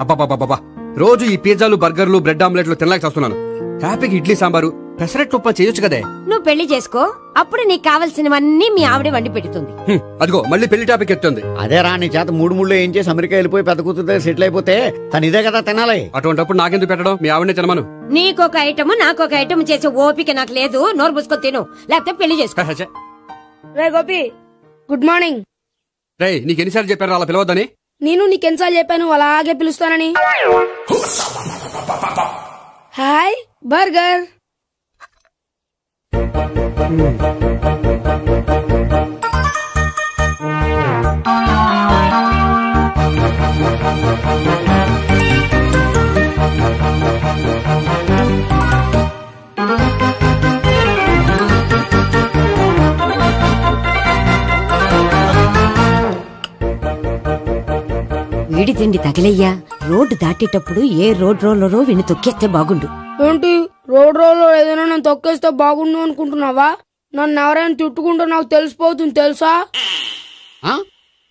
అబ్బాబాబాబా రోజు ఈ పిజ్జాలు బర్గర్లు బ్రెడ్ ఆమ్లెట్లు తినలేక వస్తున్నాను. హ్యాపీకి ఇడ్లీ సాంబారు పెసరెట్ ఉప్మా చేయొచ్చు కదే. నువ్వు పెళ్లి చేసుకో, అప్పుడు నీకు కావాల్సినవన్నీ మీ ఆవిడే వండి పెడుతుంది. అదిగో మళ్ళీ పెళ్లి టాపిక్ ఎత్తుంది. అదే రా నీ చేత మూడు ఏం చేసి అమెరికా వెళ్ళిపోయి పెద్ద కూతురు సెటిల్ అయిపోతే తను ఇదే కదా తినాలి. అటువంటిప్పుడు నాకెందుకు పెట్టడం, మీ ఆవిడనే తినమను. నీకొక ఐటమ్ నాకొక ఐటమ్ చేసే ఓపిక నాకు లేదు. నోరు పూసుకొని తిను, లేకపోతే పెళ్లి చేసుకో. రే గోపి, గుడ్ మార్నింగ్. రే నీకు ఎన్నిసార్లు చెప్పారు అలా పిలవద్దని? నేను నీకెన్నిసార్లు చెప్పాను అలాగే పిలుస్తానని. Hi burger. వీడి తిండి తగిలయ్యా. రోడ్డు దాటేటప్పుడు ఏ రోడ్ రోలరో వీడిని తొక్కేస్తే బాగుండు. ఏంటి రోడ్ రోల్లో ఏదైనా నన్ను తొక్కేస్తే బాగుండు అనుకుంటున్నావా? నన్ను ఎవరైనా తిట్టుకుంటే నాకు తెలిసిపోతుంది తెలుసా?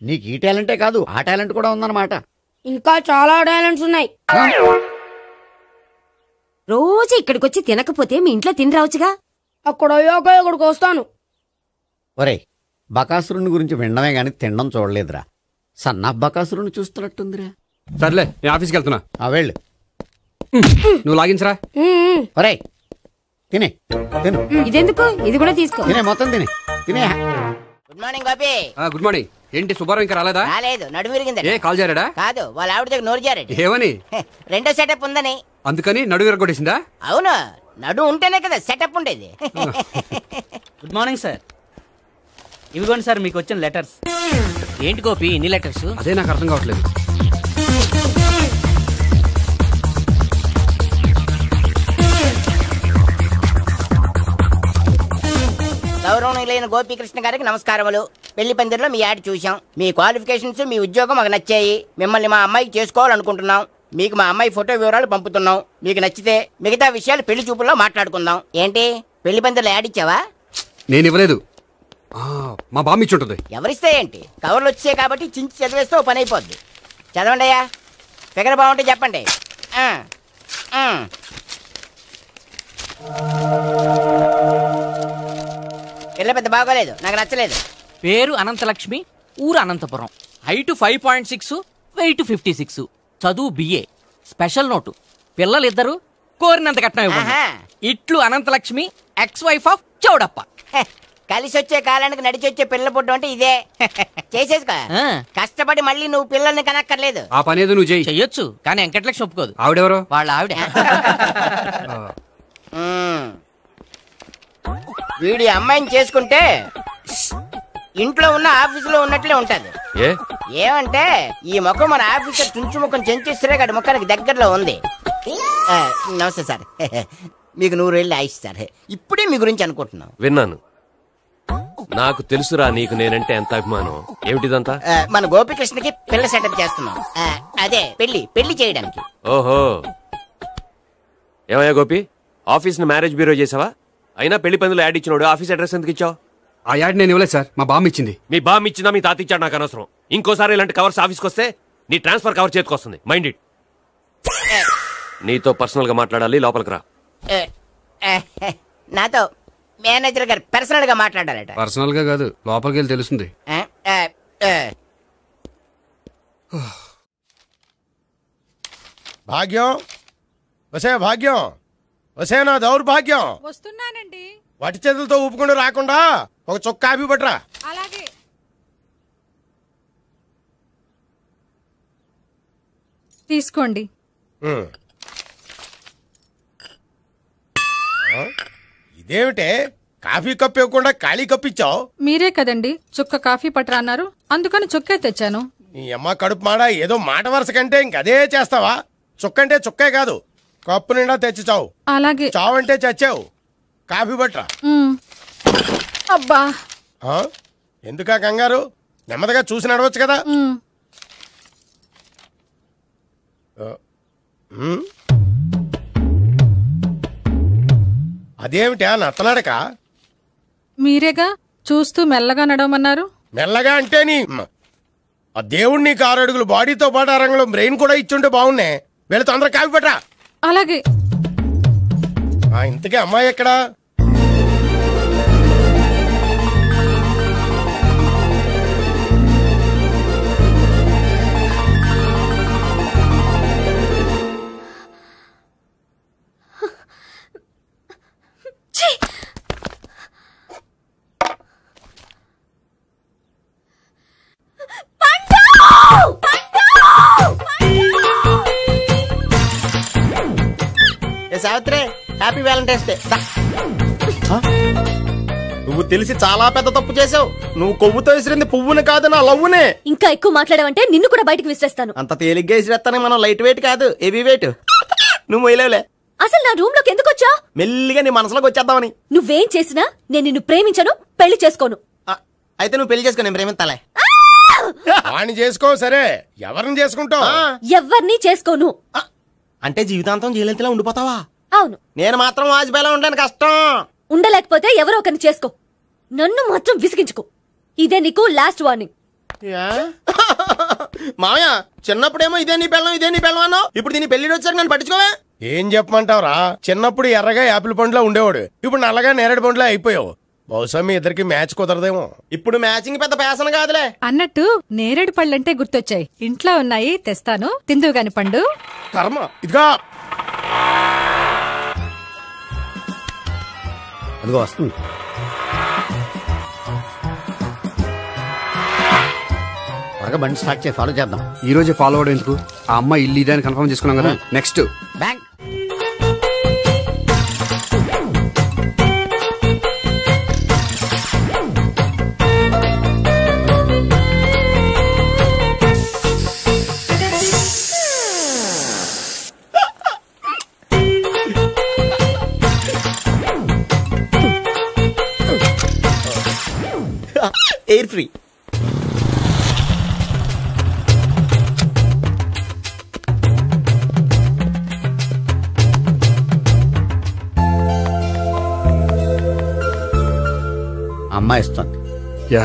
నీకు ఈ టాలెంటే కాదు ఆ టాలెంట్ కూడా ఉందన్నమాట. ఇంకా చాలా టాలెంట్స్ ఉన్నాయి. రోజు ఇక్కడికొచ్చి తినకపోతే మీ ఇంట్లో తిని రావచ్చుగా. అక్కడ అయ్యాక ఇక్కడికి వస్తాను. ఒరే బకాసురుని గురించి వినడమే గాని తినడం చూడలేదురా. సన్నా బకాసురుని చూస్తున్నట్టుందిరా. సర్లే నేను ఆఫీస్కి వెళ్తున్నా. వెళ్ళు. నువ్వు లాగించరా. ఒరే తినే తిను. ఇదెందుకు? ఇది కూడా తీసుకో. తినే మొత్తం తినే తినే. Good morning Gopi. Good morning. ఏంటి సుబ్బారావు ఇంకా రాలేదా? రాలేదు, నడుము విరిగింది. ఏ కాల్ జారాడా? కాదు, వాళ్ళ ఆవిడ దగ్గర నోరు జారాడు. ఏమని? రెండో సెటప్ ఉందని. అందుకని నడువు విరగొట్టేసిందా? అవును, నడుము ఉంటేనే కదా సెటప్ ఉండేది. Good morning sir. ఇవిగోండి సార్ మీకు వచ్చిన లెటర్స్. ఏంటి గోపి ఇన్ని లెటర్స్? అదే నాకు అర్థం కావట్లేదు. గౌరవనీయులైన గోపీకృష్ణ గారికి నమస్కారములు. పెళ్లి పందిరిలో మీ యాడ్ చూసాం. మీ క్వాలిఫికేషన్స్, మీ ఉద్యోగం మాకు నచ్చాయి. మిమ్మల్ని మా అమ్మాయికి చేసుకోవాలనుకుంటున్నాం. మీకు మా అమ్మాయి ఫోటో వివరాలు పంపుతున్నాం. మీకు నచ్చితే మిగతా విషయాలు పెళ్లి చూపుల్లో మాట్లాడుకుందాం. ఏంటి పెళ్లి పందిరిలో యాడ్ ఇచ్చావా? నేను ఇవ్వలేదు, మా బామ్మ ఇచ్చి ఉంటుంది. ఎవరిస్తే ఏంటి, కవర్లు వచ్చాయి కాబట్టి చించి చదివేస్తే ఓ పని అయిపోద్ది. చదవండి అయ్యా, ఫిగర్ బాగుంటే చెప్పండి. పిల్ల పెద్ద బాగోలేదు, నాకు నచ్చలేదు. పేరు అనంతలక్ష్మి, ఊరు అనంతపురం, హైట్ 5.6, వెయిట్ 56, చదువు బిఏ. స్పెషల్ నోటు, పిల్లలిద్దరు కోరినంత కట్నం ఇవ్వండి. ఇట్లు Anantalakshmi, ex wife of Chowdappa. కలిసి వచ్చే కాలానికి నడిచి వచ్చే పిల్ల పుట్టం అంటే ఇదే. చేసేసుకో, కష్టపడి మళ్ళీ నువ్వు పిల్లల్ని కనక్కర్లేదు. ఆ పని ఏదో నువ్వు చెయ్యొచ్చు, కానీ వెంకటలక్ష్మి ఒప్పుకోదు. ఆవిడెవరో? వాళ్ళ ఆవిడ. వీడి అమ్మాయిని చేసుకుంటే ఇంట్లో ఉన్న ఆఫీసులో ఉన్నట్లే ఉంటది. ఏమంటే ఈ ముఖం మన ఆఫీసర్ చుంచు ముఖం చెంచేశ్వరే గారి ముఖానికి దగ్గరలో ఉంది. నమస్తే సార్, మీకు 100 ఏళ్ళు ఆయుష్ సార్. ఇప్పుడే మీ గురించి అనుకుంటున్నాం. విన్నాను, నాకు తెలుసురా నీకు నేనంటే ఎంత అభిమానం. ఏమిటిదంతా? మన గోపికృష్ణకి పిల్ల సెటప్ చేస్తున్నాం. అదే పెళ్లి చేయడానికి. ఓహో, ఏమయ్యా గోపి, ఆఫీస్ ని మ్యారేజ్ బ్యూరో చేసావా? అయినా పెళ్లి పందులు యాడ్ ఇచ్చినోడు ఆఫీస్ అడ్రస్ ఎందుకు ఇచ్చావు? ఆ యాడ్ నేను ఇవ్వలేదు సార్, మా బామ్మ ఇచ్చింది. మీ బామ్మ ఇచ్చిందా మీ తాత ఇచ్చాడు నాకు అనవసరం. ఇంకోసారి ఇలాంటి కవర్స్ ఆఫీస్కి వస్తే నీ ట్రాన్స్ఫర్ కవర్ చేతికి వస్తుంది. Mind it. నీతో పర్సనల్ గా మాట్లాడాలి, లోపలికి రా. నాతో మేనేజర్ గారు పర్సనల్ గా మాట్లాడాలట. పర్సనల్ గా కాదు, లోపలికి వెళ్ళి తెలుస్తుంది. భాగ్యం, వసే భాగ్యం, వసే నా దౌర్భాగ్యం. వస్తున్నానండి. వటి చేతులతో ఊపుకుండా రాకుండా ఒక చుక్క కాఫీ పట్టరా. అలాగే. తీసుకోండి. ఇదేమిటే కాఫీ కప్ ఇవ్వకుండా ఖాళీ కప్ ఇచ్చావు? మీరే కదండి చుక్క కాఫీ పట్టరా అన్నారు, అందుకని చుక్కే తెచ్చాను. నీ అమ్మ కడుపు మాడ, ఏదో మాట వరుస కంటే ఇంకదే చేస్తావా? చుక్కంటే చుక్కే కాదు, కప్పు నిండా తెచ్చి చావు. అలాగే. చావంటే చచ్చావు. కాఫీ పట్టరా. అబ్బా, ఎందుకా కంగారు? నెమ్మదిగా చూసి నడవచ్చు కదా. అదేమిటా నత్తనడక? మీరేగా చూస్తూ మెల్లగా నడవమన్నారు. మెల్లగా అంటే నీ ఆ దేవుడు నీకు 6 అడుగులు బాడీతో పాటు ఆ రంగంలో బ్రెయిన్ కూడా ఇచ్చుంటే బాగున్నాయి. వీళ్ళు తొందరగా కాఫీ పట్టరా. అలాగే. ఇంతకీ అమ్మాయి ఎక్కడా? Savitri, happy Valentine's day. నువ్వు తెలిసి చాలా పెద్ద తప్పు చేసావు. నువ్వు కొవ్వుతో విసిరింది పువ్వుని కాదు, నా లవ్వునే. ఇంకా ఎక్కువ మాట్లాడావంటే నిన్ను కూడా బయటకు విసిరేస్తాను. అంత తేలిగ్గా విసిరేస్తానే, మనం లైట్ వెయిట్ కాదు, హెవీ వెయిట్. నువ్వు మొయ్యలేవులే. అసలు నా రూమ్ లోకి ఎందుకు వచ్చా? మెల్లిగా నీ మనసులోకి వచ్చేద్దామని. నువ్వేం చేసినా నేను నిన్ను ప్రేమించను, పెళ్లి చేసుకోను. అయితే నువ్వు పెళ్లి చేసుకో, నేను ప్రేమిస్తాలే. వాణ్ణి చేసుకో. సరే, ఎవరిని చేసుకుంటావు? ఎవరిని చేసుకోను. అంటే జీవితాంతం జయలలితలా ఉండిపోతావా? అవును. నేను మాత్రం వాజ్పేయిలా ఉండడానికి కష్టం. ఉండలేకపోతే ఎవరో ఒకరిని చేసుకో, నన్ను మాత్రం విసిగించుకో. ఇదే నీకు లాస్ట్ వార్నింగ్. మామయ్య, చిన్నప్పుడేమో ఇదే నీ పెళ్ళం అన్నావు. ఇప్పుడు దీని పెళ్లి వచ్చాక నన్ను పట్టించుకోవా? ఏం చెప్పమంటావురా? చిన్నప్పుడు ఎర్రగా యాపిల్ పండులో ఉండేవాడు, ఇప్పుడు నల్లగా నేరేడు పండులో అయిపోయావు. బహుశా మీ ఇద్దరికి మ్యాచ్ కుదరదేమో. ఇప్పుడు మ్యాచింగ్ పెద్ద పేసన కాదులే. అన్నట్టు నేరేడు పళ్ళంటే గుర్తొచ్చాయి. ఇంట్లో ఉన్నాయి, తెస్తాను, తిందువు గాని పండు. కర్మ. ఇదిగా అదిగో వస్తుంది. త్వరగా బండి స్టార్ట్ చేసి ఫాలో చేద్దాం. ఈ రోజే ఫాలో అవడం ఎందుకు? ఆ అమ్మాయి ఇల్లు ఇదే అని కన్ఫర్మ్ చేసుకున్నాం కదా. Next bank. Air free. అమ్మాయి ఇస్తుంది. యా,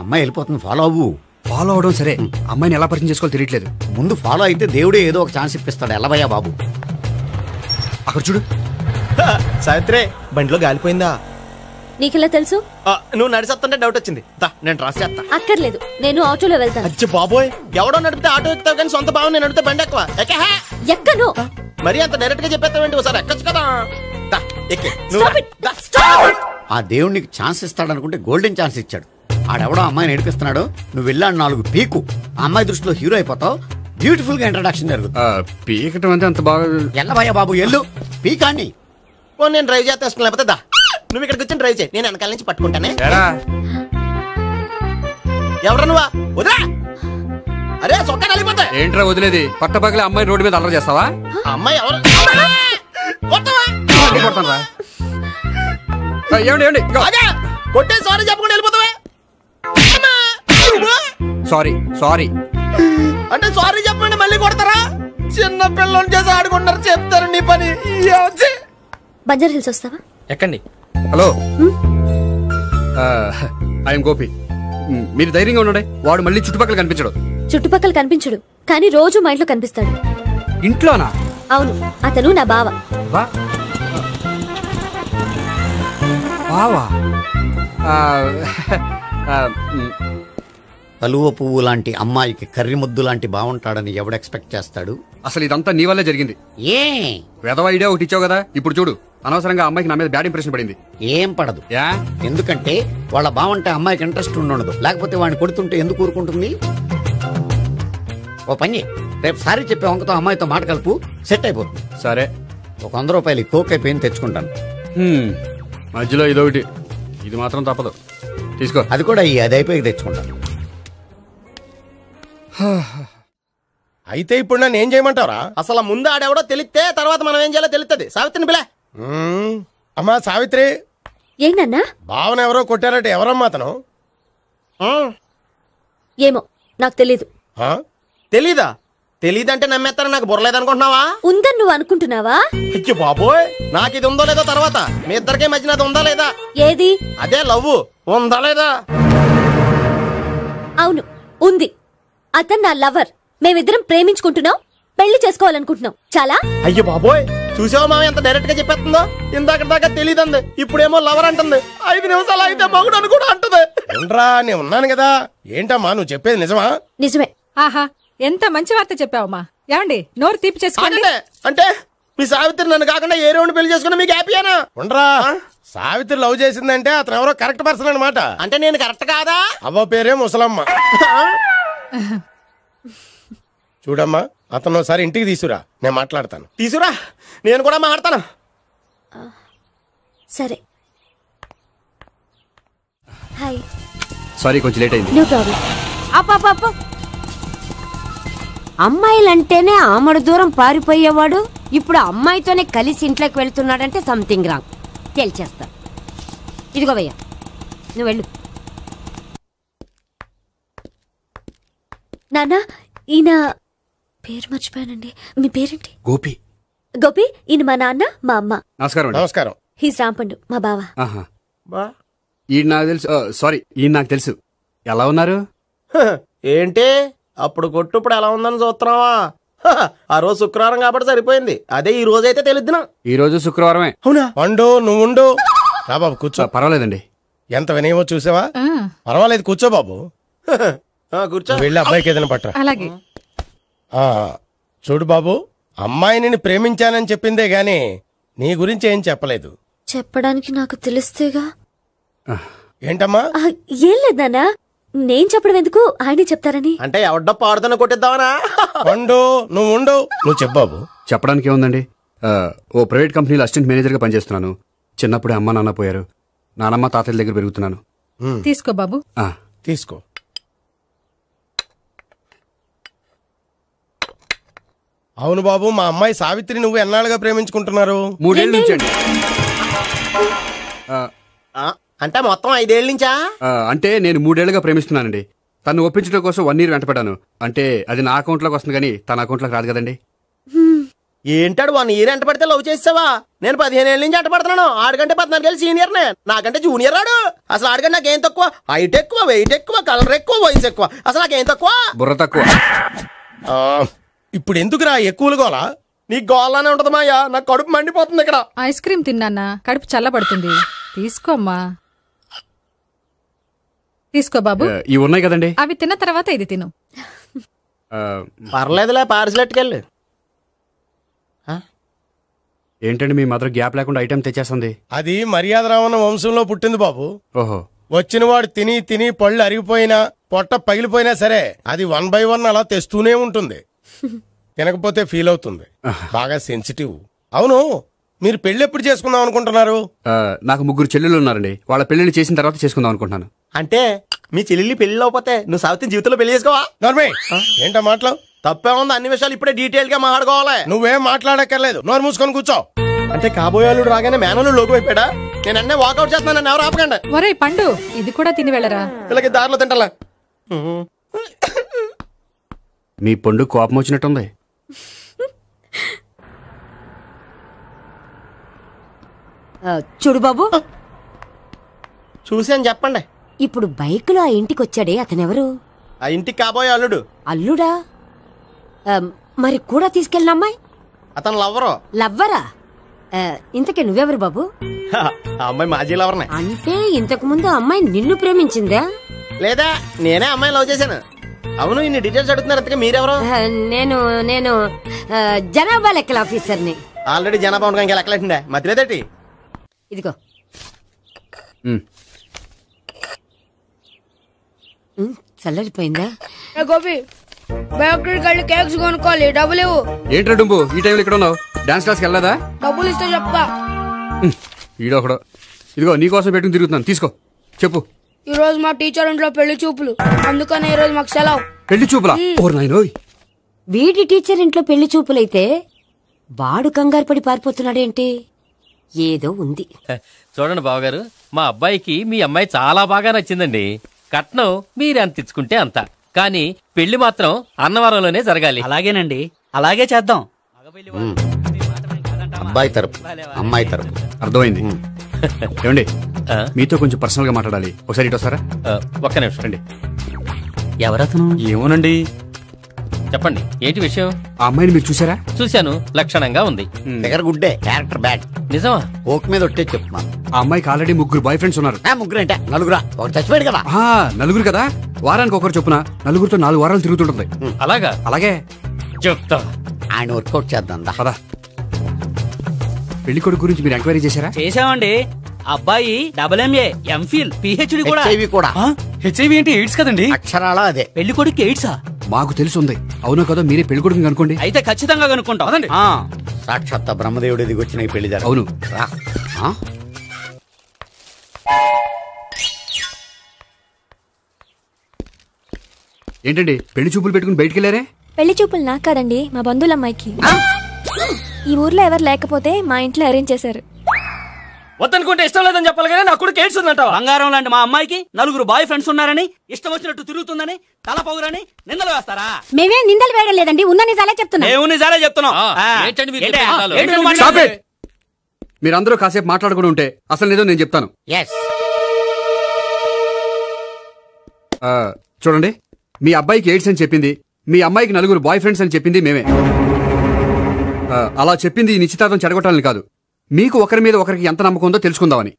అమ్మాయి వెళ్ళిపోతుంది, ఫాలో అవ్వు. ఫాలో అవడం సరే, అమ్మాయిని ఎలా పరిచయం చేసుకోవాలో తెలియట్లేదు. ముందు ఫాలో అయితే దేవుడే ఏదో ఒక ఛాన్స్ ఇప్పిస్తాడు. ఎల్లవయ్యా బాబు. అక్కడ చూడు. సావిత్రి, బండిలో గాలిపోయిందా? నీకెలా తెలుసు? నువ్వు నడిచేస్తుంటే డౌట్ వచ్చింది. నేను ట్రాస్ చేస్తా. అక్కర్లేదు, నేను ఆటోలో వెళ్తాను. అచ్చి బాబోయ్, ఎవడో నడిపితే ఆటో ఎక్కుతావు కానీ సొంత భావం నేను నడిపితే బండి ఎక్కువ. ఎక్కను. మరి అంత డైరెక్ట్ గా చెప్పేస్తావేంటి? ఒకసారి ఎక్కొచ్చు కదా. ఆ దేవుడు నీకు ఛాన్స్ ఇస్తాడనుకుంటే గోల్డెన్ ఛాన్స్ ఇచ్చాడు. ఆడెవడో అమ్మాయిని నడిపిస్తున్నాడు, నువ్వు వెళ్ళాడు 4 పీకు. ఆ అమ్మాయి దృష్టిలో హీరో అయిపోతావు. బ్యూటిఫుల్ గా ఇంట్రడక్షన్ జరుగుతుంది. పీకటం అంటే అంత బాగా. ఎల్లవయ్యా బాబు, ఎల్లు పీకాన్ని. నేను డ్రైవ్ చేస్తాను, లేకపోతే దా నువ్వు ఇక్కడికి వచ్చి డ్రైవ్ చేయి, నేను వెనకాల నుంచి పట్టుకుంటానే. ఎవరు నువ్వా? వదిలా. అరే చొక్కా కలిపోతా. ఏంట్రా వదిలేది? పట్టపగలే అమ్మాయి రోడ్డు మీద అల్లరి చేస్తావా? అమ్మాయి ఎవరు? ఏమండి కొట్టే సారీ చెప్పకుండా వెళ్ళిపోతావా? సారీ సారీ అంటే సారీ చెప్పండి మళ్ళీ కొడతారా? చిన్న పిల్లలు చేసి ఆడుకుంటారు, చెప్తారు నీ పని. బంజారా హిల్స్ వస్తావా? ఎక్కండి. Hello, I'm Gopi. మీరు ధైర్యంగా ఉండండి. వాడు మళ్ళీ చుట్టుపక్కల కనిపించడు. చుట్టుపక్కల కనిపించడు, కానీ రోజు మా ఇంట్లో కనిపిస్తాడు. ఇంట్లోనా? అవును, అతను నా బావ. బావా? కలువ పువ్వు లాంటి అమ్మాయికి కర్రి ముద్దు లాంటి బాగుంటాడని ఎవడు ఎక్స్పెక్ట్ చేస్తాడు? అసలు ఇదంతా నీ వల్లే జరిగింది. ఏ వెధవ ఐడియా ఒకటి ఇచ్చావు కదా, ఇప్పుడు చూడు. అనవసరంగా అమ్మాయికి నా మీద బ్యాడ్ ఇంప్రెషన్ పడింది. ఏం పడదు. ఎందుకంటే వాళ్ళ బాగుంటే అమ్మాయికి ఇంట్రెస్ట్ ఉండదు. లేకపోతే వాడిని కొడుతుంటే ఎందుకు ఊరుకుంటుంది? ఓ పని, రేపు సారీ చెప్పే వంకతో అమ్మాయితో మాట కలుపు, సెట్ అయిపోతుంది. సరే, ఒక 100 రూపాయలు కోక్ అయిపోయింది, తెచ్చుకుంటాను. మధ్యలో ఇదొకటి, ఇది మాత్రం తప్పదు. తీసుకో. అది కూడా అది అయిపోయి తెచ్చుకుంటాను. అయితే ఇప్పుడు నన్ను ఏం చేయమంటావరా? అసలు ముందు ఆడెవడో తెలిస్తే తర్వాత మనం ఏం చేయాలో తెలుస్తుంది. సావిత్రిని పిల్ల. అమ్మా సావిత్రి. ఏంటన్నా? భావన ఎవరో కొట్టారట. ఎవరమ్మా అతను? ఏమో, నాకు తెలీదు. తెలీదా? తెలీదంటే నమ్మేస్తారని నాకు బుర్రలేదనుకుంటున్నావా? ఉందని నువ్వు అనుకుంటున్నావా? అయ్యో బాబోయ్, నాకు ఇది ఉందో లేదో తర్వాత. మీ ఇద్దరికే మధ్యన అది ఉందా లేదా? ఏది? అదే లవ్ ఉందా లేదా? అవును, ఉంది. అతను నా లవర్. మేమిద్దరం ప్రేమించుకుంటున్నాం, పెళ్లి చేసుకోవాలనుకుంటున్నాం. చాలా. అయ్యో బాబోయ్, చూసావా మామ ఎంత డైరెక్ట్ గా చెప్పేస్తుందో? ఇందాక దాకా తెలియదండి, ఇప్పుడేమో లవర్ అంటుంది. 5 నిమిషాలు అయితే మగుడు అని కూడా అంటుంది. నేను ఉన్నాను కదా. ఏంటమ్మా నువ్వు చెప్పేది నిజమా? నిజమే. ఆహా, ఎంత మంచి వార్త చెప్పావమ్మా. ఏమండి, నోరు తీపి చేసుకోండి. అంటే మీ సావిత్రి నన్ను కాకుండా ఏ రౌండ్ పెళ్లి చేసుకున్నా మీకు హ్యాపీయేనా? ఉండరా, సావిత్రి లవ్ చేసిందంటే అతను ఎవరో కరెక్ట్ పర్సన్ అనమాట. అంటే నేను కరెక్ట్ కాదా? అవ్వ పేరే ముసలమ్మ. చూడమ్మా, అతను ఒకసారి ఇంటికి తీసుకురా, నేను మాట్లాడతాను. తీసుకురా, నేను కూడా మాట్లాడతాను. సరే. హాయ్. సారీ, కొంచెం లేట్ అయింది. No problem. అప్ప అమ్మాయిలంటేనే ఆమడు దూరం పారిపోయేవాడు ఇప్పుడు అమ్మాయితోనే కలిసి ఇంట్లోకి వెళ్తున్నాడంటే సంథింగ్ రాంగ్. తేల్చేస్తా. ఇదిగో భయ్యా, నువ్వు వెళ్ళు. నాన్న, ఈయన పేరు మర్చిపోయానండి. మీ పేరేంటి? గోపి. గోపి, ఈయన మా నాన్న, మా అమ్మ. నమస్కారం. నమస్కారం. హీస్ రాంపండు, మా బావ. ఈయన నాకు తెలుసు. సారీ, ఈయన నాకు తెలుసు. ఎలా ఉన్నారు? ఏంటి అప్పుడు కొట్టు ఇప్పుడు ఎలా ఉందని చూస్తున్నావా? ఆ రోజు శుక్రవారం కాబట్టి సరిపోయింది. అదే ఈ రోజు అయితే తెలుద్దునా. ఈ రోజు శుక్రవారమే. అవునా? పండు నువ్వు ఉండు. రా బాబు కూర్చో. పర్వాలేదండి. ఎంత వినయమో చూసావా? పర్వాలేదు, కూర్చో బాబు. కూర్చో. వెళ్ళి అబ్బాయికి ఏదైనా పట్టరా. అలాగే. చూడు బాబు, అమ్మాయిని ప్రేమించానని చెప్పిందే గాని నీ గురించి ఏం చెప్పలేదు. చెప్పడానికి నాకు తెలిస్తేగా. ఏంటమ్మా? ఏం లేదు నాన్న, నేను చెప్పడం ఎందుకు, ఆయనే చెప్తారని. అంటే ఎవడ్డో పాడుతున్నా కొట్టిద్దామనా? పండు నువ్వు ఉండు. నువ్వు చెప్పు బాబు. చెప్పడానికి ఏముందండి, ఓ ప్రైవేట్ కంపెనీలో అసిస్టెంట్ మేనేజర్గా పనిచేస్తున్నాను. చిన్నప్పుడే అమ్మ నాన్న పోయారు. నానమ్మ తాతయ్య దగ్గర పెరుగుతున్నాను. తీసుకో బాబు. తీసుకో. అవును బాబు, మా అమ్మాయి సావిత్రి నువ్వు ఎన్నాళ్ళుగా ప్రేమించుకుంటున్నారు? 3 ఏళ్ళ నుంచి అండి. అంటే మొత్తం 5 ఏళ్ళ నుంచా? అంటే నేను 3 ఏళ్ళుగా ప్రేమిస్తున్నానండి. తను ఒప్పించడం కోసం 1 year వెంటపడ్డాను. అంటే అది నా అకౌంట్లోకి వస్తుంది కానీ తన అకౌంట్లోకి రాదు కదండి. ఏంటాడు 1 year ఎంట పడితే లవ్ చేసావా? నేను 15 ఏళ్ళ నుంచి ఎంట పడుతున్నాను. ఆడికంటే 14 ఏళ్ళు సీనియర్నే, నాకంటే జూనియర్ రాడు. అసలు ఆడికంటే నాకేం తక్కువ? హైట్ ఎక్కువ, వెయిట్ ఎక్కువ, కలర్ ఎక్కువ, వయసు ఎక్కువ. అసలు నాకేం తక్కువ? బుర్ర తక్కువ. ఇప్పుడు ఎందుకురా ఎక్కువలు గోలా? నీకు గోలానే ఉంటది మాయా, నాకు కడుపు మండిపోతుంది ఇక్కడ. ఐస్ క్రీమ్ తిన్నానా, కడుపు చల్లబడుతుంది. తీసుకోమ్మా. తీసుకో బాబు. ఇవి ఉన్నాయి కదండి, అవి తిన్న తర్వాత ఇది తిను. పర్లేదులే, పార్సిలెట్కెళ్ళి. ఏంటండి మీ మదర్ గ్యాప్ లేకుండా ఐటెం తెచ్చేస్తుంది? అది మర్యాద రావణ వంశంలో పుట్టింది బాబు. ఓహో. వచ్చిన వాడు తిని తిని పళ్ళు అరిగిపోయినా పొట్ట పగిలిపోయినా సరే అది 1 by 1 అలా తెస్తూనే ఉంటుంది. తినకపోతే ఫీల్ అవుతుంది. బాగా సెన్సిటివ్. అవును, మీరు పెళ్లి ఎప్పుడు చేసుకుందాం అనుకుంటున్నారు? నాకు 3 చెల్లెళ్ళు ఉన్నారండి. వాళ్ళ పెళ్లిని చేసిన తర్వాత చేసుకుందాం అనుకుంటున్నాను. అంటే మీ చెల్లెల్ని పెళ్లి లేకపోతే నువ్వు సావిత్రి జీవితంలో పెళ్లి చేసుకోవా? ఏంటో మాటలు? తప్పే ఉంది, అన్ని విషయాలు ఇప్పుడే డీటెయిల్ గా మాట్లాడుకోవాలి. నువ్వేం మాట్లాడక్కర్లేదు, నోరు మూసుకొని కూర్చో. అంటే కాబోయేవాళ్ళు రాగానే మేనలు లోకి అయిపోయాడా? నేను అన్నీ వాకౌట్ చేస్తున్నాను, నన్ను ఎవరు ఆపకండి. ఒరే పండు, ఇది కూడా తిని వెళ్ళరా. వీళ్ళకి దారిలో తింటలా. మీ పండు కోపం వచ్చినట్టుంది. చూడు బాబు, చూసి అని చెప్పండి. ఇప్పుడు బైక్ లో ఆ ఇంటికి వచ్చాడే అతనెవరు? ఆ ఇంటికి కాబోయే అల్లుడు. అల్లుడా? మరి కూడా తీసుకెళ్ళిన అమ్మాయి? అతను లవ్వరు. లవ్వరా? ఇంతకీ నువ్వెవరు బాబు? ఆ అమ్మాయి మాజీ లవర్నే. అంటే ఇంతకు ముందు అమ్మాయి నిన్ను ప్రేమించిందా? లేదా నేనే అమ్మాయి లవ్ చేశాను. అవును, ఇన్ని డీటెయిల్స్ అడుగుతున్నారు. ఇంతకీ మీరెవరు? నేను జనాభా లెక్కల ఆఫీసర్ని. ఆల్రెడీ జనాభా ఉండగా ఇంకా లెక్కలేండే మధ్యలేదేటి? ఇదిగో. చల్లరిపోయిందా? గోపి, బేకరీకి వెళ్ళి కేక్స్ కొనుక్కోవాలి, డబ్బులు ఇవ్వు. ఏంట్రా డుంబు, ఈ టైంలో ఇక్కడ ఉన్నావు? డాన్స్ క్లాస్కి వెళ్ళదా? డబ్బులు ఇస్తే చెప్తా. ఈడొకడు. ఇదిగో నీకోసం పెట్టుకుని తిరుగుతున్నాను, తీసుకో. చెప్పు. ఈ రోజు మా టీచర్ ఇంట్లో పెళ్లి చూపులు, అందుకని ఈ రోజు మాకు సెలవు. పెళ్లి చూపులా? వీడి టీచర్ ఇంట్లో పెళ్లి చూపులైతే వాడు కంగారు పడి పారిపోతున్నాడేంటి? ఏదో ఉంది. చూడండి బావగారు, మా అబ్బాయికి మీ అమ్మాయి చాలా బాగా నచ్చిందండి. కట్నం మీరెంత ఇచ్చుకుంటే అంత. కానీ పెళ్లి మాత్రం అన్నవరంలోనే జరగాలి. అలాగేనండి, అలాగే చేద్దాం. అబ్బాయి తరపు అమ్మాయి తరపు. అర్థమైంది. ఏమండి మీతో కొంచెం పర్సనల్ గా మాట్లాడాలి, ఒకసారి ఇటు వస్తారా? ఒక్క నిమిషం రండి. ఎవరతను? ఏమోనండి. చెప్పండి, ఏంటి విషయం? ఆ అమ్మాయిని మీరు చూసారా? చూశాను, లక్షణంగా ఉంది. దగ్గర గుడ్డే, క్యారెక్టర్ బ్యాడ్. నిజమా? ఓక్ మీద ఒట్టే చెప్తున్నా. ఆ అమ్మాయికి ఆల్రెడీ 3 బాయ్ ఫ్రెండ్స్ ఉన్నారు. 3 అంటే 4 ఒకటి చచ్చిపోయాడు కదా. 4 కదా, వారానికి ఒకరు చొప్పున 4తో 4 వారాలు తిరుగుతుంటుంది. అలాగా? అలాగే చెప్తా. ఆయన వర్కౌట్ చేద్దాం పదా. పెళ్లి కొడుకు గురించి మీరు ఎంక్వైరీ చేశారా? చేశామండి. అబ్బాయి MA, MPhil, PhD కూడా. హెచ్ఐవి కూడా. హెచ్ఐవి అంటే ఎయిడ్స్ కదండి? అక్షరాలా అదే. పెళ్లి కొడుకు ఎయిడ్సా? మాకు తెలుసుంది. అవునో కదా, మీరే పెళ్లి కొడుకుని కనుకోండి. అయితే ఖచ్చితంగా కనుక్కుంటాం. సాక్షాత్ బ్రహ్మదేవుడి దిగి వచ్చిన ఈ పెళ్లి జరగ. అవును. ఏంటండి పెళ్లి చూపులు పెట్టుకుని బయటికి వెళ్ళారే? పెళ్లి చూపులు నాకు కాదండి, మా బంధువుల అమ్మాయికి. ఈ ఊర్లో ఎవరు లేకపోతే మా ఇంట్లో అరేంజ్ చేశారు. వద్దనుకుంటే ఇష్టం లేదని చెప్పాలి కానీ నా కొడుకు ఎయిడ్స్ ఉందంటావా? బంగారం లాంటి మా అమ్మాయికి 4 బాయ్ ఫ్రెండ్స్ ఉన్నారని, ఇష్టం వచ్చినట్టు తిరుగుతుందని, తల పొగరని నిందలు వేస్తారా? మేమే నిందలు వేయడం లేదండి, ఉన్న నిజాలే చెప్తున్నాం. మేము నిజాలే చెప్తున్నాం. మీరందరూ కాసేపు మాట్లాడుకుని ఉంటే అసలు నిజం నేను చెప్తాను. చూడండి, మీ అబ్బాయికి ఎయిడ్స్ అని చెప్పింది, మీ అమ్మాయికి 4 బాయ్ ఫ్రెండ్స్ అని చెప్పింది మేమే. అలా చెప్పింది ఈ నిశ్చితార్థం చెడగొట్టాలని కాదు, మీకు ఒకరి మీద ఒకరికి ఎంత నమ్మకం ఉందో తెలుసుకుందామని.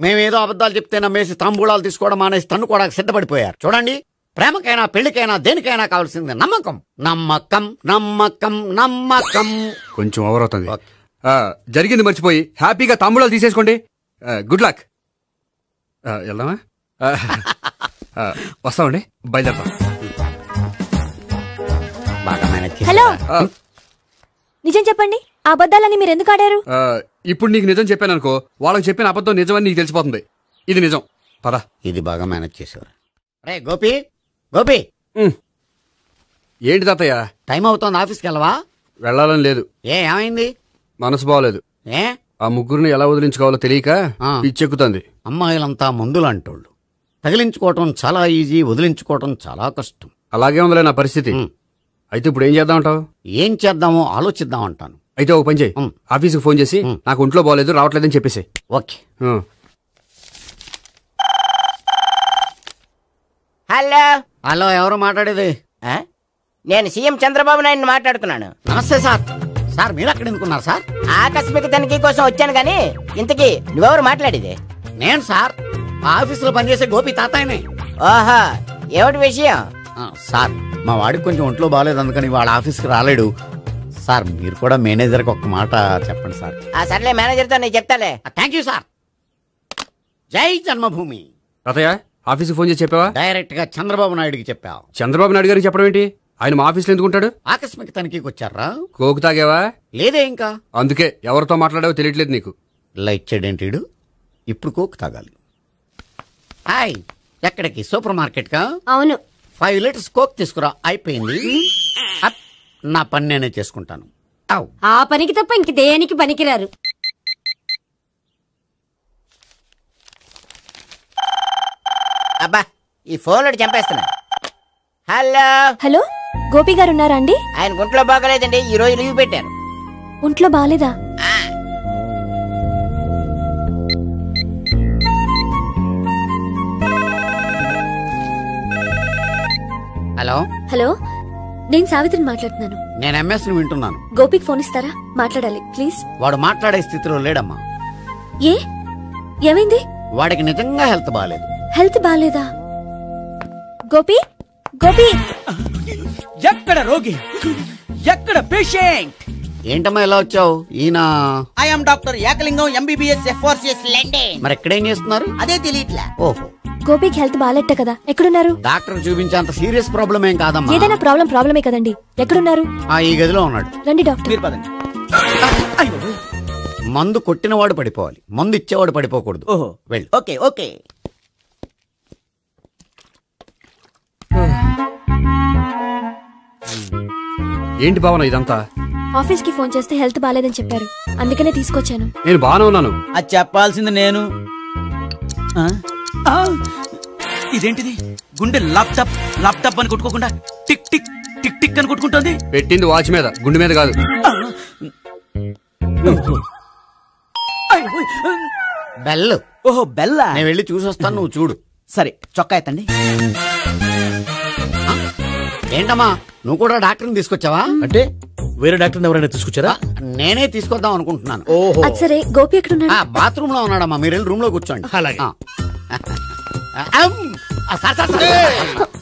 మేమేదో అబద్ధాలు చెప్తే నమ్మేసి తాంబూలాలు తీసుకోవడం మానేసి తన్నుకోవడానికి సిద్ధపడిపోయారు. చూడండి, ప్రేమకైనా పెళ్లికైనా దేనికైనా కావాల్సింది నమ్మకం. నమ్మకం నమ్మకం నమ్మకం. కొంచెం ఓవర్ అవుతుంది. జరిగింది మర్చిపోయి హ్యాపీగా తాంబూలాలు తీసేసుకోండి. Good luck. వెళ్దామా? వస్తామండి, బయలుదేరతాం. హలో, నిజం చెప్పండి, ఆ అబద్ధాలని మీరు ఎందుకు ఆడారు? ఇప్పుడు నీకు నిజం చెప్పాను అనుకో, వాళ్ళకి చెప్పిన అబద్ధం నిజమని నీకు తెలిసిపోతుంది. ఇది నిజం. పదా. ఇది బాగా మేనేజ్ చేసేవారు. రే గోపి, గోపి. ఏంటి తాతయ్య? టైం అవుతోంది, ఆఫీస్కి వెళ్ళవా? వెళ్ళాలని లేదు. ఏమైంది? మనసు బాగోలేదు. ఆ ముగ్గురిని ఎలా వదిలించుకోవాలో తెలియక పిచ్చెక్కుతుంది. అమ్మాయిలంతా మందులంటోళ్ళు. తగిలించుకోవటం చాలా ఈజీ, వదిలించుకోవటం చాలా కష్టం. అలాగే ఉందిలే నా పరిస్థితి. అయితే ఇప్పుడు ఏం చేద్దామంటావు? ఏం చేద్దామో ఆలోచిద్దాం అంటాను. అయితే ఒక పని చేయి, ఆఫీస్కి ఫోన్ చేసి నాకు ఒంట్లో బాగోలేదు రావట్లేదని చెప్పేసి. ఓకే. హలో. హలో, ఎవరు మాట్లాడేది? నేను సీఎం చంద్రబాబు నాయుడు మాట్లాడుతున్నాను. నమస్తే సార్. సార్ మీరు అక్కడ ఎందుకున్నారు సార్? ఆకస్మిక తనిఖీ కోసం వచ్చాను గానీ ఇంతకీ నువ్వెవరు మాట్లాడేది? నేను సార్, ఆఫీసులో పనిచేసే గోపి తాతాయనే. ఓహా, ఏమిటి విషయం? సార్, మా వాడికి కొంచెం ఒంట్లో బాగాలేదు, అందుకని వాళ్ళ ఆఫీస్కి రాలేడు. సార్ మీరు కూడా మేనేజర్కి ఒక మాట చెప్పండి సార్. సర్లే, మేనేజర్తో నేను చెప్తాలే. Thank you sir. జై జన్మభూమి. తాతయ్య, ఆఫీస్కి ఫోన్ చేసి చెప్పావా? డైరెక్ట్ గా చంద్రబాబు నాయుడుకి చెప్పావు. చంద్రబాబు నాయుడు గారికి చెప్పడం ఏంటి? ఆయన మా ఆఫీస్లో ఎందుకుంటాడు? ఆకస్మిక తనిఖీకి వచ్చారా? కోకు తాగావా? లేదే ఇంకా. అందుకే ఎవరితో మాట్లాడావో తెలియట్లేదు నీకు. లైట్ చేయడేంటిడు? ఇప్పుడు కోక్ తాగాలి. హాయ్, ఎక్కడికి? సూపర్ మార్కెట్ కా? అవును. 5 లీటర్స్ కోక్ తీసుకురా. అయిపోయింది. నా పని నేనే చేసుకుంటాను. ఆ పనికి తప్ప ఇంక దేనికి పనికిరారు. అబ్బా, ఈ ఫోన్ లో చంపేస్తున్నా. హలో. హలో, గోపి గారు ఉన్నారా అండి? ఆయన ఒంట్లో బాగలేదండి, ఈ రోజు లీవ్ పెట్టారు. ఒంట్లో బాగాలేదా? హలో. హలో, నేను సావిత్రిని మాట్లాడుతున్నాను. నేను ఎంఎస్ని వింటున్నాను. గోపికి ఫోన్ ఇస్తారా? మాట్లాడాలి ప్లీజ్. వాడు మాట్లాడే స్థితిలో లేడమ్మా. ఏ, ఏమైంది? వాడికి నిజంగా హెల్త్ బాగాలేదు. హెల్త్ బాగాలేదా? గోపి, గోపి. ఎక్కడ రోగి, ఎక్కడ పేషెంట్? ఏంటమ్మా ఇలా వచ్చావు? ఈయన I'm doctor Ekalingam MBBS FRCS London. మరి ఎక్కడేం చేస్తున్నారు? అదే తెలియట్లే. ఓహో, గోపికి హెల్త్ బాగాలెట్ట కదా, ఎక్కడున్నారు? డాక్టర్ చూపించేంత సీరియస్ ప్రాబ్లం ఏం కాదమ్మా. ఏదైనా ప్రాబ్లమే కదండి, ఎక్కడున్నారు? ఈ గదిలో ఉన్నాడు. రండి డాక్టర్. మీరు పదండి. మందు కొట్టినవాడు పడిపోవాలి, మందు ఇచ్చేవాడు పడిపోకూడదు. ఓహో, వెళ్ళి. Okay okay. ఏంటి భావన ఇదంతా? ఆఫీస్ కి ఫోన్ చేస్తే హెల్త్ బాగాలేదని చెప్పారు, అందుకనే తీసుకొచ్చాను. నేను బాగానే ఉన్నాను. అది చెప్పాల్సింది నేను. ఇదేంటిది గుండె లాప్టాప్ లాప్టాప్ అని కొట్టుకోకుండా టిక్ టిక్ టిక్ టిక్ అని కొట్టుకుంటుంది. పెట్టింది వాచ్ మీద, గుండె మీద కాదు. బెల్. ఓహో బెల్లా. నేను వెళ్ళి చూసొస్తాను, నువ్వు చూడు. సరే చొక్కా ఎత్తండి. ఏంటమ్మా నువ్వు కూడా డాక్టర్ని తీసుకొచ్చావా? అంటే వేరే డాక్టర్ ఎవరైనా తీసుకొచ్చారా? నేనే తీసుకొద్దాం అనుకుంటున్నాను. ఓహో సరే గోపి ఎక్కడున్నాడు? బాత్రూమ్ లో ఉన్నాడమ్మా, మీరు వెళ్ళి రూమ్ లో కూర్చోండి. అలాగే.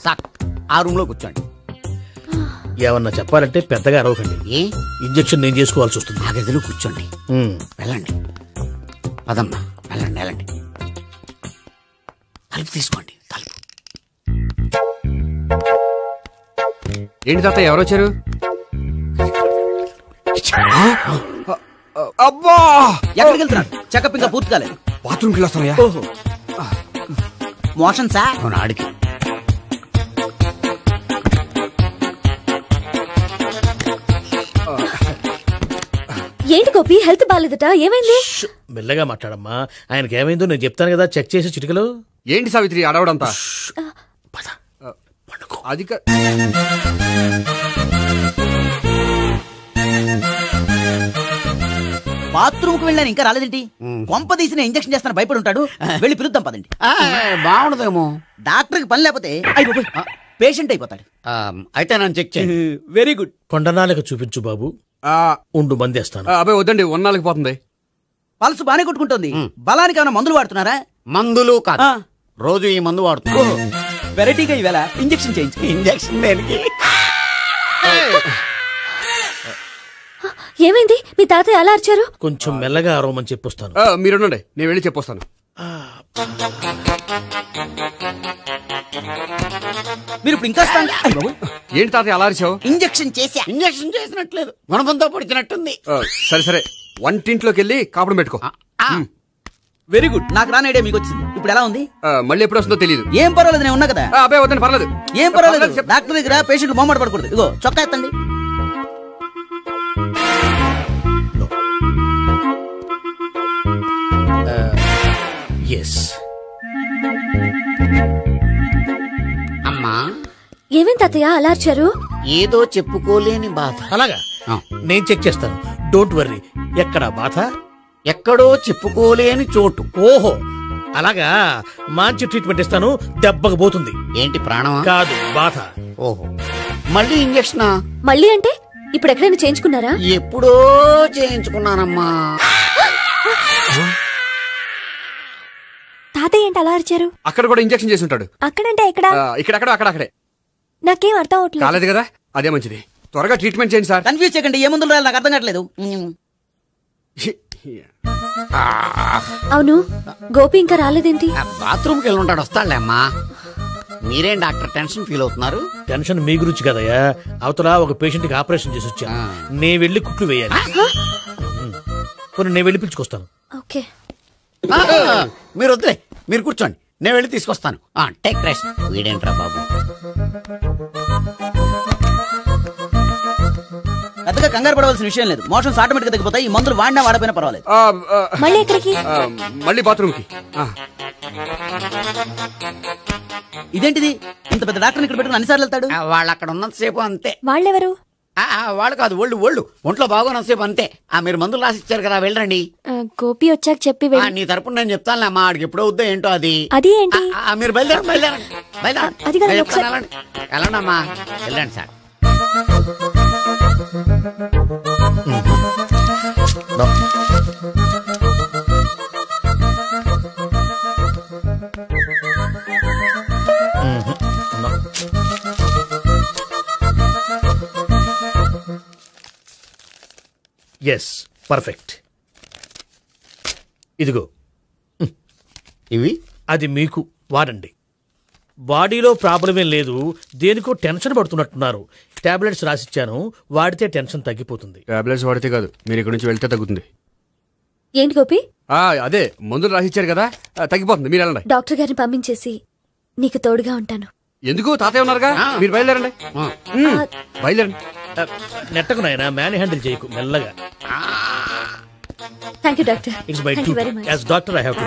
సార్ ఆ రూమ్ లో కూర్చోండి. ఏమన్నా చెప్పాలంటే పెద్దగా అరవకండి. ఇంజెక్షన్ నేను చేసుకోవాల్సి వస్తుంది. ఆ గదిలో కూర్చోండి. వెళ్ళండి పదమ్మా, వెళ్ళండి వెళ్ళండి. తలుపు తీసుకోండి, తలుపు. ఏంటి తాత ఎవరు వచ్చారు? అబ్బా ఎక్కడికి వెళ్తున్నాడు? చెకప్ ఇంకా పూర్తి కాలేదు. బాత్రూమ్కి వస్తానయ్యా. ఓహో మోషన్ సార్. అవును ఆడికి. ఏంటి గోపి హెల్త్ బాగాలేదట, ఏమైంది? మెల్లగా మాట్లాడమ్మా. ఆయనకి ఏమైందో నేను చెప్తాను కదా, చెక్ చేసి చిటికలు. ఏంటి సావిత్రి అడవడంతా? అది బాత్రూమ్ కు వెళ్ళాను ఇంకా రాలేదేంటి? కొంప తీసిన ఇంజక్షన్ చేస్తాను భయపడి ఉంటాడు. వెళ్ళి పిలుద్దాం పదండి. బాగుండదేమో. డాక్టర్ కి పని లేకపోతే పేషెంట్ అయిపోతాడు. అయితే నన్ను చెక్ చేయండి. Very good. కొండనాలకు చూపించు బాబు. ఉండు మందేస్తాను. అబ్బాయి వద్దండి, ఉన్నాళ్ళకి పోతుంది. పల్సు బానే కొట్టుకుంటుంది. బలానికి ఏమైనా మందులు వాడుతున్నారా? మందులు కాదు, రోజు ఈ మందు వాడుతున్నా. వెరైటీగా ఈవేళ ఇంజక్షన్ చేయించు. ఇంజక్షన్ దేనికి? ఏమైంది? మీ తాతయ్య అలా అరిచారు? కొంచెం మెల్లగా అరవమని చెప్పొస్తాను. మీరుండండి, నేను వెళ్ళి చెప్పొస్తాను. మీరు ఇప్పుడు ఇంకా ఏంటి తాతయ్య అలా అరిచావు? ఇంజక్షన్ చేసా. ఇంజక్షన్ చేసినట్లేదు, గుణపంతో పొడిచినట్టుంది. సరే సరే, వంటింట్లోకి వెళ్ళి కాపుడు పెట్టుకో. Very good. నాకు రాని ఐడియా మీకు వచ్చింది. ఇప్పుడు ఎలా ఉంది? మళ్ళీ ఎప్పుడు వస్తుందో తెలియదు. ఏం పర్వాలేదు, నేను ఉన్నా కదా. అబ్బాయి వద్దండి, పర్లేదు. ఏం పర్వాలేదు. డాక్టర్ దగ్గర పేషెంట్ మొహమాట పడకూడదు. ఇగో చొక్కా ఎత్తండి. అమ్మా ఏమేం తాతయ్య అలా అరిచారు? ఏదో చెప్పుకోలేని బాధ. అలాగా, నేను చెక్ చేస్తాను. Don't worry. ఎక్కడ బాధ? ఎక్కడో చెప్పుకోలేని చోటు. ఓహో అలాగా, మంచి ట్రీట్మెంట్ ఇస్తాను, దెబ్బకు పోతుంది. ఏంటి ప్రాణమా? కాదు, బాధ. ఓహో మళ్ళీ ఇంజక్షనా? మళ్ళీ అంటే ఇప్పుడు ఎక్కడైనా చేయించుకున్నారా? ఎప్పుడో చేయించుకున్నానమ్మా. తాతయ్య ఏంటి అలా అరిచారు? అక్కడ కూడా ఇంజక్షన్ చేసి ఉంటాడు. అక్కడంటే ఎక్కడ? ఇక్కడక్కడ అక్కడక్కడే. నాకేం అర్థం అవట్లేదు. కాలేదు కదా, అదే మంచిది. త్వరగా ట్రీట్మెంట్ చేయండి సార్. కన్ఫ్యూజ్ చేయకండి. ఏ మందులు రాయాలి నాకు అర్థం కావట్లేదు. అవును గోపి ఇంకా రాలేదేంటి? బాత్రూమ్కి వెళ్ళి ఉంటాడు, వస్తాడులే అమ్మా. మీరేం డాక్టర్ టెన్షన్ ఫీల్ అవుతున్నారు? టెన్షన్ మీ గురించి కదయ్యా. అవతల ఒక పేషెంట్ కి ఆపరేషన్ చేసి వచ్చా, నే వెళ్ళి కుట్లు వేయాలి. నేను వెళ్ళి పిలుచుకొస్తాను. ఓకే మీరు వద్దులే, మీరు కూర్చోండి, నేను వెళ్ళి తీసుకొస్తాను. Take rest. వీడేంట్రా బాబు. పెద్దగా కంగారు పడవలసిన విషయం లేదు. మోషన్స్ ఆటోమేటిక్ గా తగ్గిపోతాయి. ఈ మందులు వాడినా వాడపోయినా పర్వాలేదు. మళ్ళీ ఎక్కడికి? మళ్ళీ బాత్రూమ్కి. ఇదేంటిది? ఇంత పెద్ద డాక్టర్ ఇక్కడ పెట్టుకుని అన్నిసార్లు వెళ్తాడు? వాళ్ళు అక్కడ ఉన్నంతసేపు అంతే. వాళ్ళెవరు? వాళ్ళు కాదు, ఒంట్లో బాగోనంతసేపు అంతే. మీరు మందులు రాసి ఇచ్చారు కదా, వెళ్ళండి. గోపి వచ్చాక చెప్పి నీ తరపున నేను చెప్తానులే అమ్మా. ఆడికి ఎప్పుడో వద్దో ఏంటో అది. అది ఏంటి? మీరు బయలుదేరండి. వెళ్ళండి అమ్మా, వెళ్ళండి సార్. Yes, perfect. ఇదిగో ఇవి. అది మీకు వాడండి. బాడీలో ప్రాబ్లం ఏం లేదు, దేనికో టెన్షన్ పడుతున్నట్టున్నారు. టాబ్లెట్స్ రాసిచ్చాను, వాడితే టెన్షన్ తగ్గిపోతుంది. టాబ్లెట్స్ వాడితే కాదు, మీరు ఇక్కడ నుంచి వెళ్తే తగ్గుతుంది. ఏంటి గోపి? అదే మందులు రాసిచ్చారు కదా, తగ్గిపోతుంది. మీరు వెళ్ళండి. డాక్టర్ గారిని పంపించేసి నీకు తోడుగా ఉంటాను. ఎందుకు? తాతయ్య ఉన్నారుగా, మీరు బయలుదేరండి. బయలుదేరండి. నెట్టకు నాయనా, మ్యాన్ హ్యాండిల్ చేయకు, మెల్లగా. Thank you doctor. It's my duty as doctor. I have to.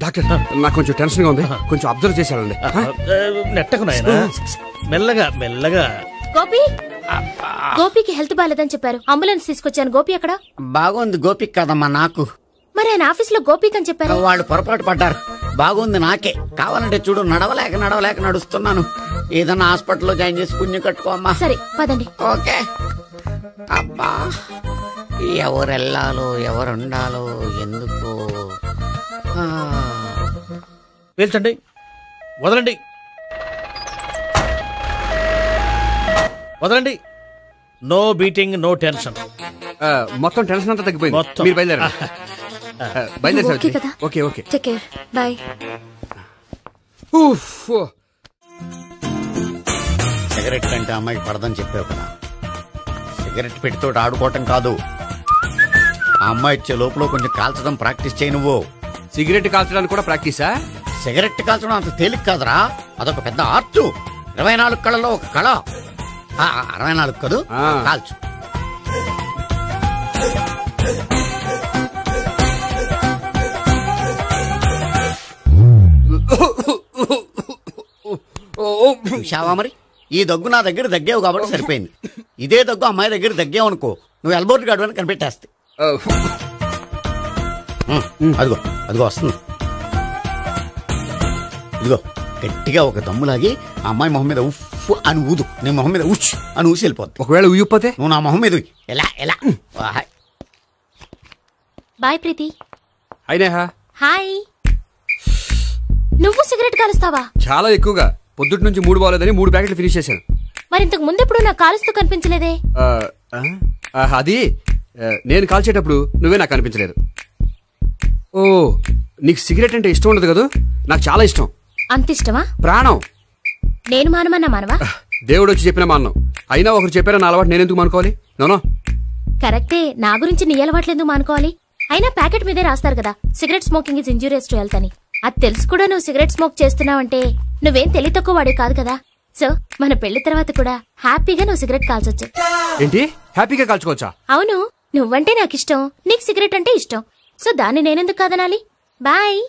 Doctor నాకు కొంచెం టెన్షన్ గా ఉంది, కొంచెం అబ్జర్వ్ చేసేయాలండి. నెట్టకు నాయనా, మెల్లగా మెల్లగా. గోపి, గోపికి హెల్త్ బాలేదని చెప్పారు, అంబులెన్స్ తీసుకొచ్చాను. గోపి ఎక్కడ? బాగుంది గోపిక్ కదమ్మా నాకు. మరి ఆయన ఆఫీస్ లో గోపిక్ అని చెప్పారు. వాళ్ళు పొరపాటు పడ్డారు. బాగుంది నాకే. కావాలంటే చూడు, నడవలేక నడుస్తున్నాను. ఏదన్నా హాస్పిటల్లో జాయిన్ చేసి పుణ్యం కట్టుకోమ్మా. సరే పదండి. ఓకే. అబ్బా, ఎవరెళ్ళాలో ఎవరుండాలో ఎందుకు. పేల్చండి, వదలండి, వదలండి. No beating, no tension. మొత్తం టెన్షన్ అంతా తగ్గిపోయింది. మీరు బయలుదేరండి. ఓకే కదా? Okay okay. Take care, bye. Cigarette కంటే అమ్మాయికి పడదని చెప్పావు కదా. సిగరెట్ పెట్టితో ఆడుకోవటం కాదు, ఆ అమ్మాయి ఇచ్చే లోపల కొంచెం కాల్చడం ప్రాక్టీస్ చేయి. నువ్వు సిగరెట్ కాల్చడానికి కూడా ప్రాక్టీసా? సిగరెట్ కాల్చడం అంత తేలిక కాదురా, అదొక పెద్ద ఆర్ట్. 24 కళలో ఒక కళ. 64 కదూ, కాల్చు. చూశావా మరి, ఈ దగ్గు నా దగ్గర దగ్గేవు కాబట్టి సరిపోయింది. ఇదే దగ్గు అమ్మాయి దగ్గర దగ్గేవు అనుకో, నువ్వు ఎల్బోర్డ్ గార్డు అని కనిపెట్టేస్తే. అదిగో అదిగో వస్తుంది. ఇదిగో గట్టిగా ఒక దమ్ములాగి ఆ అమ్మాయి మొహం మీద ఉఫ్ అని ఊదు. నీ మొహం మీద ఉచ్ అని ఊసి వెళ్ళిపోద్ది. ఒకవేళ ఊయకపోతే నువ్వు నా మొహం మీద ఎలా ఎలా. బాయ్ ప్రీతి. అయినా హాయ్. నువ్వు సిగరెట్ కాలుస్తావా? చాలా ఎక్కువగా. పొద్దుటి నుంచి 3 బాలేదని 3 ప్యాకెట్లు ఫినిష్ చేశాను. మరి ఇంతకు ముందెప్పుడు నాకు కాలుస్తూ కనిపించలేదే? అది నేను కాల్చేటప్పుడు నువ్వే నాకు కనిపించలేదు. ఓ, నీకు సిగరెట్ అంటే ఇష్టం ఉండదు కదా? నాకు చాలా ఇష్టం. అంత ఇష్టమా? ప్రాణం. నేను మానమన్నా మానవా? దేవుడు వచ్చి చెప్పిన మానం. అయినా ఒకరు చెప్పారా నా అలవాటు నేనెందుకు మానుకోవాలి? నోనో. కరెక్టే, నా గురించి నీ అలవాట్లు ఎందుకు మానుకోవాలి? అయినా ప్యాకెట్ మీదే రాస్తారు కదా, cigarette smoking is injurious to health అని. అది తెలుసు కూడా నువ్వు సిగరెట్ స్మోక్ చేస్తున్నావంటే నువ్వేం తెలివి తక్కువ వాడే కాదు కదా. సో మన పెళ్లి తర్వాత కూడా హ్యాపీగా నువ్వు సిగరెట్ కాల్చొచ్చు. ఏంటి, హ్యాపీగా కాల్చుకోవచ్చా? అవును, నువ్వంటే నాకు ఇష్టం, నీకు సిగరెట్ అంటే ఇష్టం. సో దాన్ని నేనెందుకు కాదనాలి? బాయ్.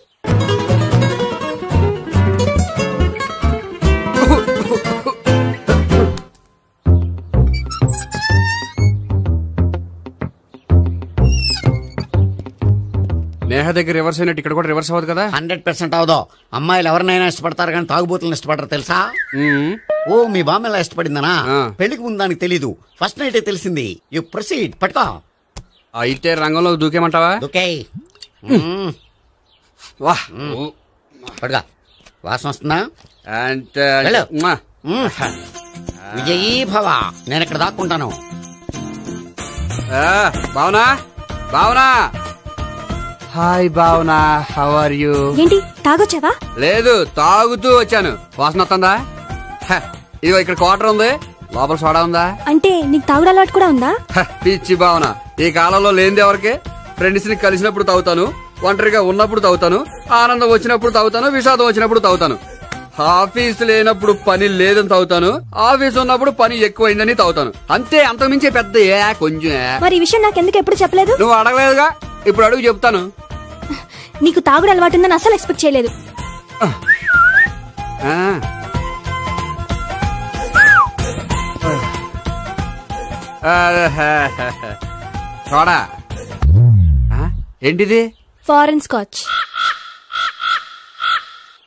నేహ దగ్గర రివర్స్ అయినట్టు ఇక్కడ కూడా రివర్స్ అవ్వదు కదా? 100% అవదో. అమ్మాయిలు ఎవరినైనా ఇష్టపడతారు కానీ తాగుబోతులను ఇష్టపడరు తెలుసా? ఓ, మీ బామ్మ ఎలా ఇష్టపడిందనా? పెళ్లికి ముందు దానికి తెలీదు, ఫస్ట్ నైటే తెలిసింది. You proceed. పట్టుకో. అయితే రంగంలో దూకేమంటావా? దూకే. పడుగా. వాసన వస్తుందా? విజయీ భవ. నేను ఇక్కడ దాక్కుంటాను. Bhavana, Bhavana. Hi Bhavana, how are you? ఏంటి, తాగొచ్చావా? లేదు, తాగుతూ వచ్చాను. వాసన వస్తుందా? ఇదిగో ఇక్కడ క్వార్టర్ ఉంది, లోపల సోడా ఉందా? అంటే నీకు తాగుడు అలవాటు కూడా ఉందా? పిచ్చి భావన, ఈ కాలంలో లేనిది ఎవరికి? ఫ్రెండ్స్ ని కలిసినప్పుడు తాగుతాను, ఒంటరిగా ఉన్నప్పుడు తాగుతాను, ఆనందం వచ్చినప్పుడు తాగుతాను, విషాదం వచ్చినప్పుడు తాగుతాను. ఆఫీస్ లేనప్పుడు పని లేదని తాగుతాను, ఆఫీస్ ఉన్నప్పుడు పని ఎక్కువైందని తాగుతాను. అంతే, అంతకుమించే పెద్ద కొంచెం. మరి ఈ విషయం నాకెందుకు ఎప్పుడు చెప్పలేదు? నువ్వు అడగలేదుగా, ఇప్పుడు అడుగు చెప్తాను. నీకు తాగుడు అలవాటు ఉందని అసలు ఎక్స్పెక్ట్ చేయలేదు. సోడా ఏంటిది? Foreign scotch.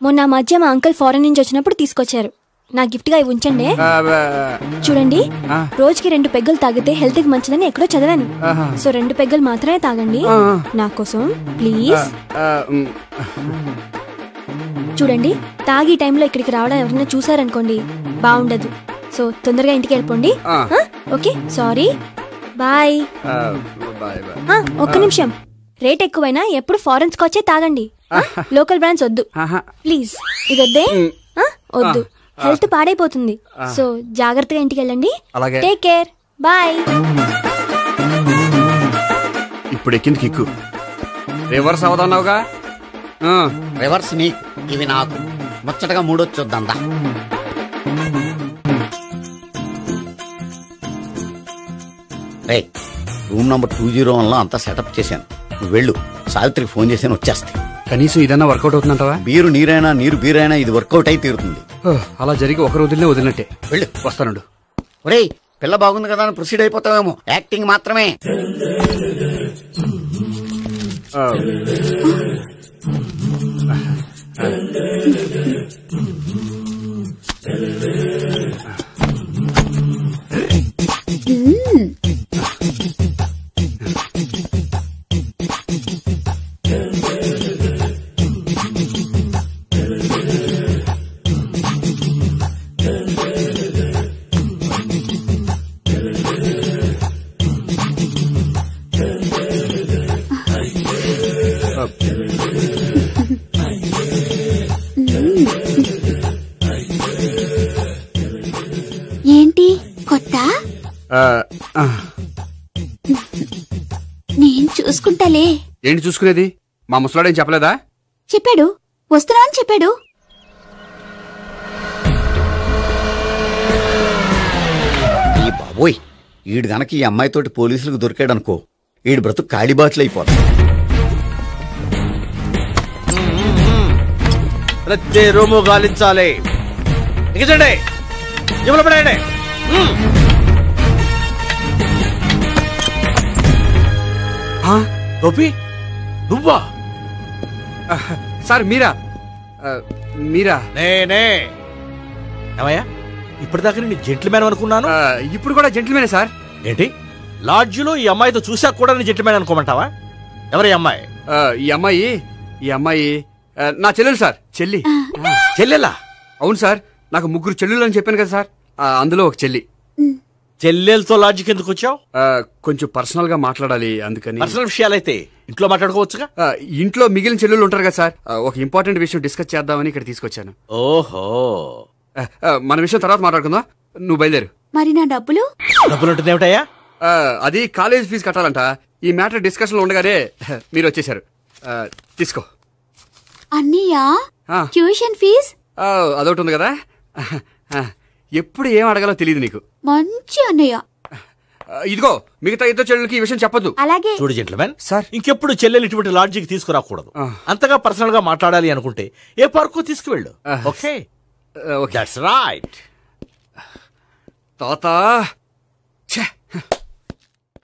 మొన్న మధ్య మా అంకుల్ ఫారెన్ నుంచి వచ్చినప్పుడు తీసుకొచ్చారు. నా గిఫ్ట్ గా ఇవి ఉంచండి. చూడండి, రోజుకి 2 పెగ్గులు తాగితే హెల్త్ కి మంచిదని ఎక్కడో చదివాను. సో 2 పెగ్గులు మాత్రమే తాగండి నా కోసం ప్లీజ్. చూడండి, తాగి టైంలో ఇక్కడికి రావడం ఎవరైనా చూసారనుకోండి బాగుండదు. సో తొందరగా ఇంటికి వెళ్ళిపోండి. Okay, sorry, bye. ఒక్క నిమిషం, రేట్ ఎక్కువైనా ఎప్పుడు ఫారెన్ స్కాచే తాగండి, లోకల్ బ్రాండ్స్ వద్దు ప్లీజ్. ఇది వద్దే, వద్దు, హెల్త్ పాడైపోతుంది. సో జాగ్రత్తగా ఇంటికి వెళ్ళండి. Take care, bye. ఇప్పుడు ఎక్కింది కిక్కు. రివర్స్ అవదన్నావుగా? రివర్స్ నీకు, ఇవి నాకు. ముచ్చటగా 3 చూద్దాం. రూమ్ నంబర్ 201 లో అంతా సెటప్ చేశాను. నువ్వు వెళ్ళు, సావిత్రికి ఫోన్ చేసి వచ్చేస్తాయి. కనీసం ఇదన్నా వర్కౌట్ అవుతుందంటావా? బీరు నీరైనా నీరు బీరైనా ఇది వర్కౌట్ అయి తీరుతుంది. అలా జరిగి ఒక రోజులనే వదిలినట్టే. వెళ్ళు, వస్తానుండు. ఒరేయ్ పిల్ల బాగుంది కదా అని ప్రొసీడ్ అయిపోతావేమో. యాక్టింగ్ మాత్రమే. ఏంటి కొత్త? నేను చూసుకుంటాలే. ఏంటి చూసుకునేది? మా ముసలాడేం చెప్పలేదా? చెప్పాడు, వస్తున్నా అని చెప్పాడు. ఈ బాబోయ్, ఈడు గనక ఈ అమ్మాయితోటి పోలీసులకు దొరికాడనుకో, ఈడు బ్రతుకు కాళీబాట్లు అయిపోతాడు. ప్రతి రూము గాలించాలి. ఎగచండి, ఇవ్వలు పడేయండి. గోపి నువ్వా? సార్ మీరా? మీరా? నేనే. ఏమయ్యా, ఇప్పటిదాకా నేను జెంట్లమ్యాన్ అనుకున్నాను. ఇప్పుడు కూడా జెంట్లమ్యానే సార్. ఏంటి, లాడ్జిలో ఈ అమ్మాయితో చూసాక కూడా నేను జెంట్లమ్యాన్ అనుకోమంటావా? ఎవరి అమ్మాయి? ఈ అమ్మాయి నా చెల్లెలు సార్. చెల్లెలా? అవును సార్, నాకు 3 చెల్లెలు అని చెప్పాను కదా సార్, అందులో ఒక చెల్లి. చెల్లెలతో లాడ్జికి ఎందుకు వచ్చావు? కొంచెం పర్సనల్ గా మాట్లాడాలి, అందుకని. పర్సనల్ విషయాలైతే ఇంట్లో మాట్లాడుకోవచ్చుగా. ఇంట్లో మిగిలిన చెల్లెలు ఉంటారు కదా సార్, ఒక ఇంపార్టెంట్ విషయం డిస్కస్ చేద్దామని ఇక్కడ తీసుకొచ్చాను. ఓహో, మన విషయం తర్వాత మాట్లాడుకుందాం, నువ్వు బయలుదేరు. మరి నా డబ్బులు? డబ్బులు ఉంటుంది ఏమిటయ్యా? అది కాలేజ్ ఫీజు కట్టాలంట. ఈ మ్యాటర్ డిస్కషన్ లో ఉండగానే మీరు వచ్చేసారు. తీసుకో. అన్నయ్యా, ట్యూషన్ ఫీజ్? అదొకటి ఉంది కదా, ఎప్పుడు ఏం అడగాలో తెలియదు నీకు. మంచి అన్నయ్య. ఇదిగో, మిగతా ఇద్దరు చెల్లెలకి ఈ విషయం చెప్పొద్దు. అలాగే. చూడు జెంట్లమెన్ సార్, ఇంకెప్పుడు చెల్లెలు ఇటువంటి లాడ్జికి తీసుకురాకూడదు. అంతగా పర్సనల్ గా మాట్లాడాలి అనుకుంటే ఏ పార్కు తీసుకువెళ్ళు. Okay, that's right. తాత